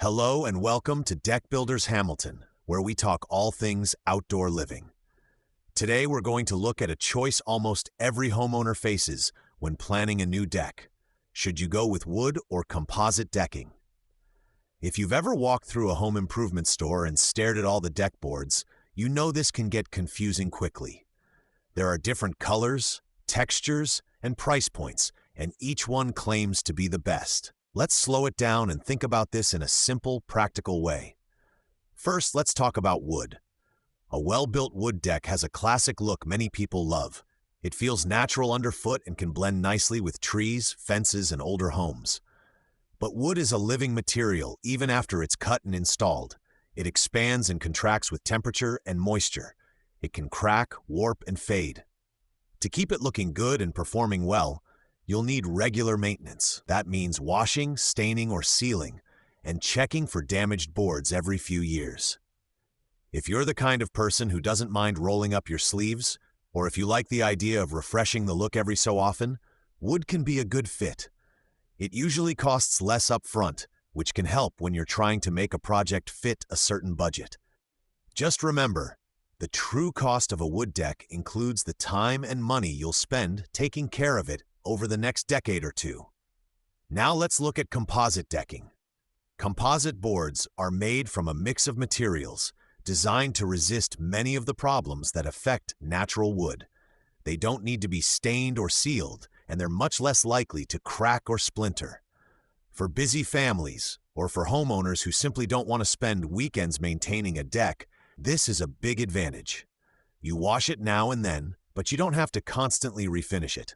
Hello and welcome to Deck Builders Hamilton, where we talk all things outdoor living. Today we're going to look at a choice almost every homeowner faces when planning a new deck. Should you go with wood or composite decking? If you've ever walked through a home improvement store and stared at all the deck boards, you know this can get confusing quickly. There are different colors, textures, and price points, and each one claims to be the best. Let's slow it down and think about this in a simple, practical way. First, let's talk about wood. A well-built wood deck has a classic look many people love. It feels natural underfoot and can blend nicely with trees, fences, and older homes. But wood is a living material even after it's cut and installed. It expands and contracts with temperature and moisture. It can crack, warp, and fade. To keep it looking good and performing well, you'll need regular maintenance. That means washing, staining, or sealing, and checking for damaged boards every few years. If you're the kind of person who doesn't mind rolling up your sleeves, or if you like the idea of refreshing the look every so often, wood can be a good fit. It usually costs less up front, which can help when you're trying to make a project fit a certain budget. Just remember, the true cost of a wood deck includes the time and money you'll spend taking care of it over the next decade or two. Now let's look at composite decking. Composite boards are made from a mix of materials designed to resist many of the problems that affect natural wood. They don't need to be stained or sealed, and they're much less likely to crack or splinter. For busy families, or for homeowners who simply don't want to spend weekends maintaining a deck, this is a big advantage. You wash it now and then, but you don't have to constantly refinish it.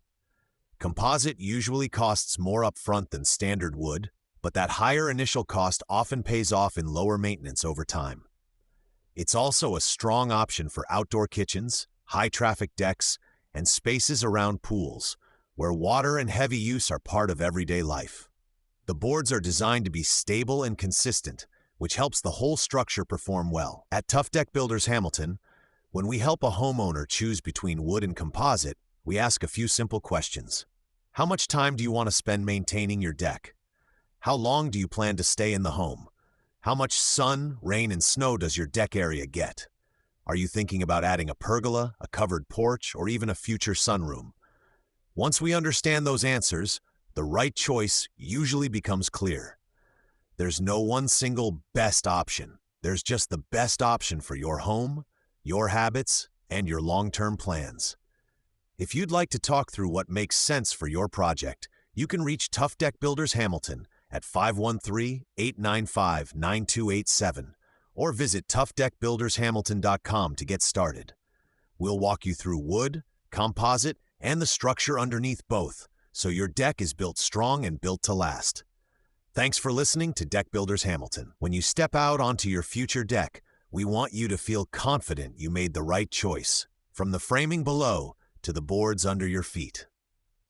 Composite usually costs more upfront than standard wood, but that higher initial cost often pays off in lower maintenance over time. It's also a strong option for outdoor kitchens, high-traffic decks, and spaces around pools, where water and heavy use are part of everyday life. The boards are designed to be stable and consistent, which helps the whole structure perform well. At Tuff Deck Builders Hamilton, when we help a homeowner choose between wood and composite, we ask a few simple questions. How much time do you want to spend maintaining your deck? How long do you plan to stay in the home? How much sun, rain, and snow does your deck area get? Are you thinking about adding a pergola, a covered porch, or even a future sunroom? Once we understand those answers, the right choice usually becomes clear. There's no one single best option. There's just the best option for your home, your habits, and your long-term plans. If you'd like to talk through what makes sense for your project, you can reach Tuff Deck Builders Hamilton at 513-895-9287 or visit tuffdeckbuildershamilton.com to get started. We'll walk you through wood, composite, and the structure underneath both, so your deck is built strong and built to last. Thanks for listening to Deck Builders Hamilton. When you step out onto your future deck, we want you to feel confident you made the right choice, from the framing below to the boards under your feet.